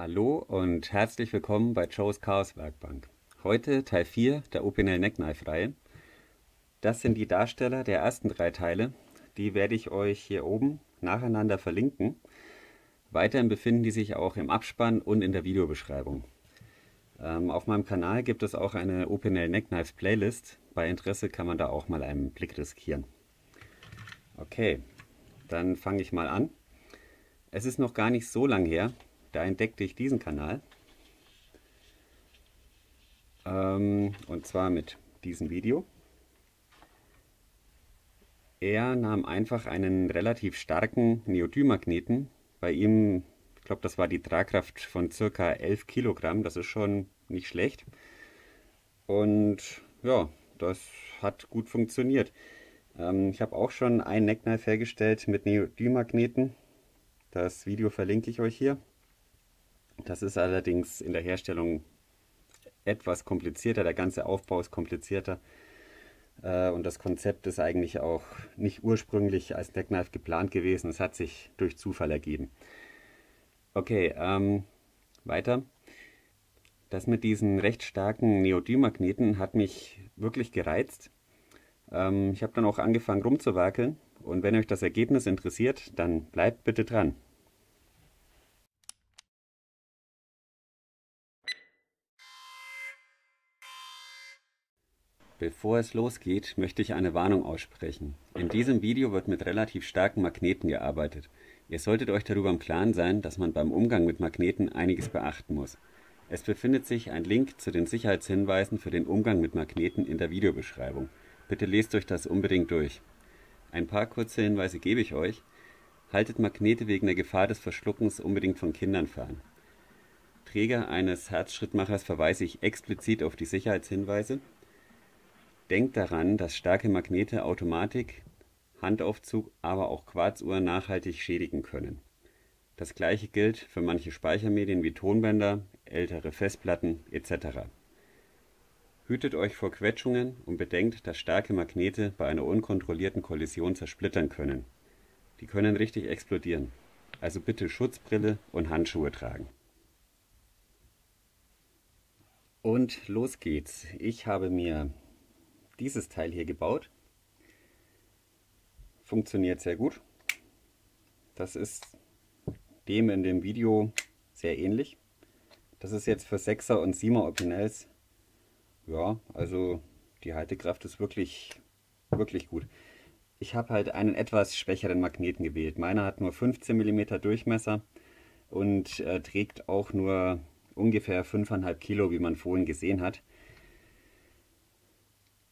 Hallo und herzlich willkommen bei Joe's Chaos Werkbank. Heute Teil 4 der Opinel Neckknife Reihe. Das sind die Darsteller der ersten 3 Teile. Die werde ich euch hier oben nacheinander verlinken. Weiterhin befinden die sich auch im Abspann und in der Videobeschreibung. Auf meinem Kanal gibt es auch eine Opinel Neckknives Playlist. Bei Interesse kann man da auch mal einen Blick riskieren. Okay, dann fange ich mal an. Es ist noch gar nicht so lang her, da entdeckte ich diesen Kanal. Und zwar mit diesem Video. Er nahm einfach einen relativ starken Neodym-Magneten. Bei ihm, ich glaube, das war die Tragkraft von ca. 11 Kilogramm. Das ist schon nicht schlecht. Und ja, das hat gut funktioniert. Ich habe auch schon ein Neckknife hergestellt mit Neodym-Magneten. Das Video verlinke ich euch hier. Das ist allerdings in der Herstellung etwas komplizierter, der ganze Aufbau ist komplizierter und das Konzept ist eigentlich auch nicht ursprünglich als Neckknife geplant gewesen, es hat sich durch Zufall ergeben. Okay, weiter. Das mit diesen recht starken Neodym-Magneten hat mich wirklich gereizt. Ich habe dann auch angefangen rumzuwerkeln und wenn euch das Ergebnis interessiert, dann bleibt bitte dran. Bevor es losgeht, möchte ich eine Warnung aussprechen. In diesem Video wird mit relativ starken Magneten gearbeitet. Ihr solltet euch darüber im Klaren sein, dass man beim Umgang mit Magneten einiges beachten muss. Es befindet sich ein Link zu den Sicherheitshinweisen für den Umgang mit Magneten in der Videobeschreibung. Bitte lest euch das unbedingt durch. Ein paar kurze Hinweise gebe ich euch. Haltet Magnete wegen der Gefahr des Verschluckens unbedingt von Kindern fern. Träger eines Herzschrittmachers verweise ich explizit auf die Sicherheitshinweise. Denkt daran, dass starke Magnete Automatik, Handaufzug, aber auch Quarzuhren nachhaltig schädigen können. Das gleiche gilt für manche Speichermedien wie Tonbänder, ältere Festplatten etc. Hütet euch vor Quetschungen und bedenkt, dass starke Magnete bei einer unkontrollierten Kollision zersplittern können. Die können richtig explodieren. Also bitte Schutzbrille und Handschuhe tragen. Und los geht's. Ich habe mir dieses Teil hier gebaut. Funktioniert sehr gut. Das ist dem in dem Video sehr ähnlich. Das ist jetzt für 6er und 7er Opinels. Ja, also die Haltekraft ist wirklich gut. Ich habe halt einen etwas schwächeren Magneten gewählt. Meiner hat nur 15 mm Durchmesser und trägt auch nur ungefähr 5,5 Kilo, wie man vorhin gesehen hat.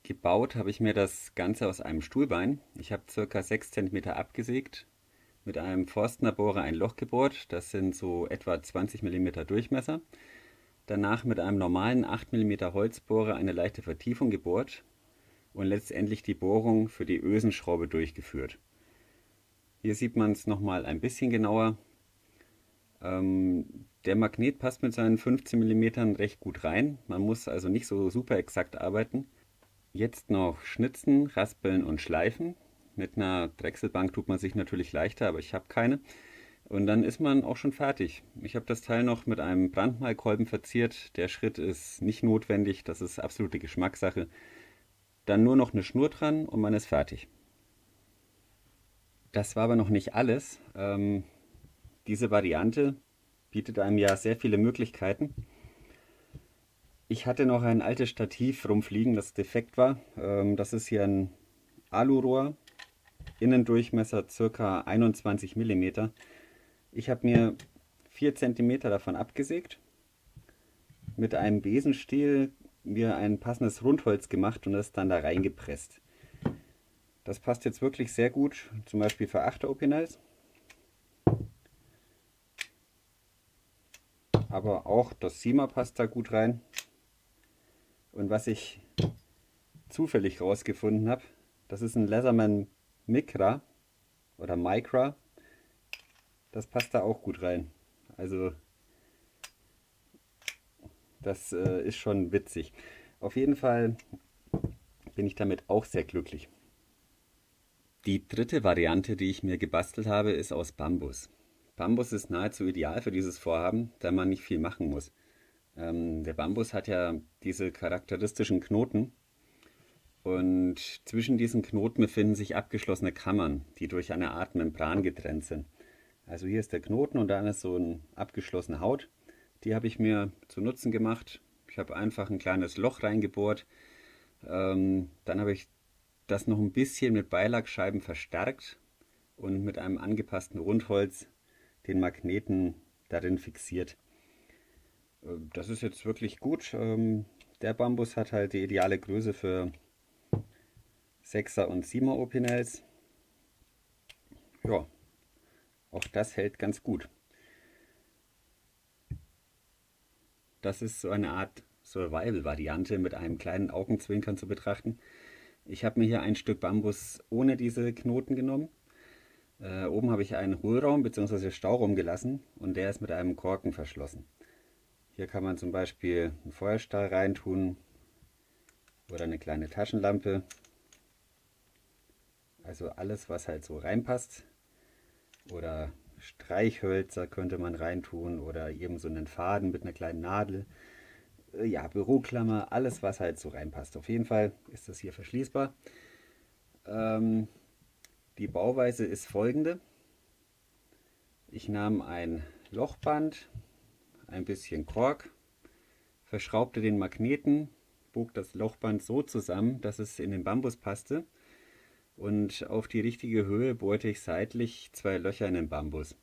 Gebaut habe ich mir das Ganze aus einem Stuhlbein. Ich habe ca. 6 cm abgesägt, mit einem Forstnerbohrer ein Loch gebohrt, das sind so etwa 20 mm Durchmesser. Danach mit einem normalen 8 mm Holzbohrer eine leichte Vertiefung gebohrt und letztendlich die Bohrung für die Ösenschraube durchgeführt. Hier sieht man es nochmal ein bisschen genauer. Der Magnet passt mit seinen 15 mm recht gut rein, man muss also nicht so super exakt arbeiten. Jetzt noch schnitzen, raspeln und schleifen. Mit einer Drechselbank tut man sich natürlich leichter, aber ich habe keine. Und dann ist man auch schon fertig. Ich habe das Teil noch mit einem Brandmalkolben verziert. Der Schritt ist nicht notwendig, das ist absolute Geschmackssache. Dann nur noch eine Schnur dran und man ist fertig. Das war aber noch nicht alles. Diese Variante bietet einem ja sehr viele Möglichkeiten. Ich hatte noch ein altes Stativ rumfliegen, das defekt war. Das ist hier ein Alurohr, Innendurchmesser ca. 21 mm. Ich habe mir 4 cm davon abgesägt, mit einem Besenstiel mir ein passendes Rundholz gemacht und das dann da reingepresst. Das passt jetzt wirklich sehr gut, zum Beispiel für 8er Opinels. Aber auch das 7er passt da gut rein. Und was ich zufällig rausgefunden habe, das ist ein Leatherman Micra oder Micra. Das passt da auch gut rein. Also das ist schon witzig. Auf jeden Fall bin ich damit auch sehr glücklich. Die dritte Variante, die ich mir gebastelt habe, ist aus Bambus. Bambus ist nahezu ideal für dieses Vorhaben, da man nicht viel machen muss. Der Bambus hat ja diese charakteristischen Knoten und zwischen diesen Knoten befinden sich abgeschlossene Kammern, die durch eine Art Membran getrennt sind. Also hier ist der Knoten und dann ist so eine abgeschlossene Haut. Die habe ich mir zu Nutzen gemacht. Ich habe einfach ein kleines Loch reingebohrt. Dann habe ich das noch ein bisschen mit Beilagscheiben verstärkt und mit einem angepassten Rundholz den Magneten darin fixiert. Das ist jetzt wirklich gut. Der Bambus hat halt die ideale Größe für 6er und 7er Opinels. Ja, auch das hält ganz gut. Das ist so eine Art Survival-Variante mit einem kleinen Augenzwinkern zu betrachten. Ich habe mir hier ein Stück Bambus ohne diese Knoten genommen. Oben habe ich einen Hohlraum bzw. Stauraum gelassen und der ist mit einem Korken verschlossen. Hier kann man zum Beispiel einen Feuerstahl reintun oder eine kleine Taschenlampe. Also alles, was halt so reinpasst. Oder Streichhölzer könnte man reintun oder eben so einen Faden mit einer kleinen Nadel. Ja, Büroklammer, alles, was halt so reinpasst. Auf jeden Fall ist das hier verschließbar. Die Bauweise ist folgende. Ich nahm ein Lochband, ein bisschen Kork, verschraubte den Magneten, bog das Lochband so zusammen, dass es in den Bambus passte und auf die richtige Höhe bohrte ich seitlich 2 Löcher in den Bambus.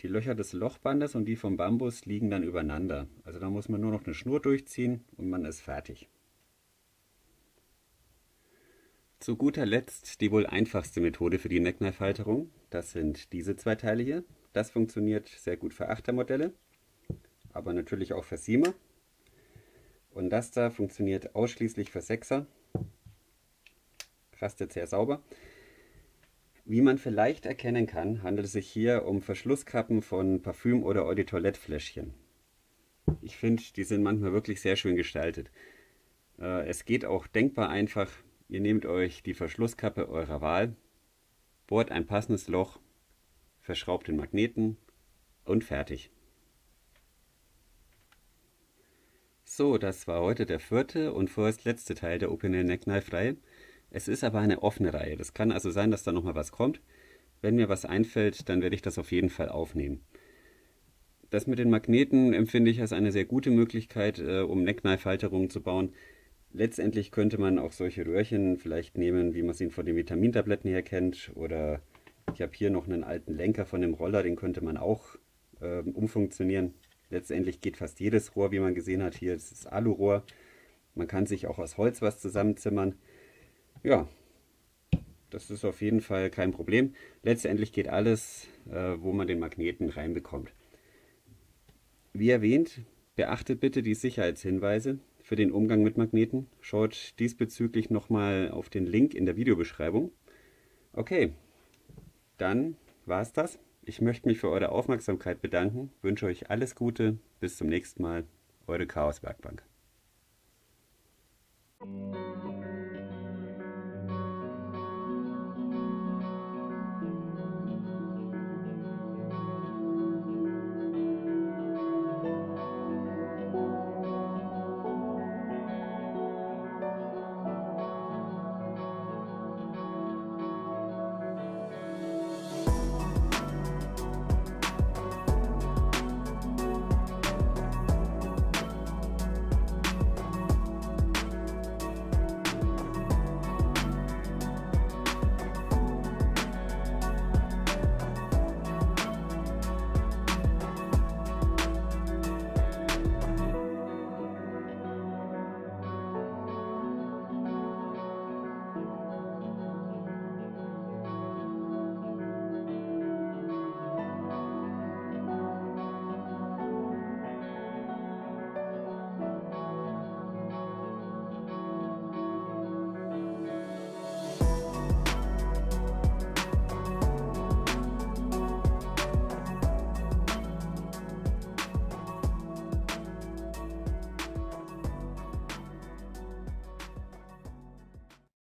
Die Löcher des Lochbandes und die vom Bambus liegen dann übereinander. Also da muss man nur noch eine Schnur durchziehen und man ist fertig. Zu guter Letzt die wohl einfachste Methode für die Neckknife-Halterung. Das sind diese 2 Teile hier. Das funktioniert sehr gut für 8er Modelle, aber natürlich auch für 7er. Und das da funktioniert ausschließlich für 6er. Rastet sehr sauber. Wie man vielleicht erkennen kann, handelt es sich hier um Verschlusskappen von Parfüm- oder Eau de Toilette-Fläschchen. Ich finde, die sind manchmal wirklich sehr schön gestaltet. Es geht auch denkbar einfach. Ihr nehmt euch die Verschlusskappe eurer Wahl, bohrt ein passendes Loch, verschraubt den Magneten und fertig. So, das war heute der 4. und vorerst letzte Teil der Opinel Neckknife-Reihe. Es ist aber eine offene Reihe. Das kann also sein, dass da nochmal was kommt. Wenn mir was einfällt, dann werde ich das auf jeden Fall aufnehmen. Das mit den Magneten empfinde ich als eine sehr gute Möglichkeit, um Neckknife-Halterungen zu bauen. Letztendlich könnte man auch solche Röhrchen vielleicht nehmen, wie man sie von den Vitamintabletten her kennt. Oder ich habe hier noch einen alten Lenker von dem Roller, den könnte man auch umfunktionieren. Letztendlich geht fast jedes Rohr, wie man gesehen hat, hier, das ist Alurohr. Man kann sich auch aus Holz was zusammenzimmern. Ja, das ist auf jeden Fall kein Problem. Letztendlich geht alles, wo man den Magneten reinbekommt. Wie erwähnt, beachtet bitte die Sicherheitshinweise für den Umgang mit Magneten. Schaut diesbezüglich nochmal auf den Link in der Videobeschreibung. Okay, dann war es das. Ich möchte mich für eure Aufmerksamkeit bedanken, wünsche euch alles Gute, bis zum nächsten Mal, eure Chaos Werkbank.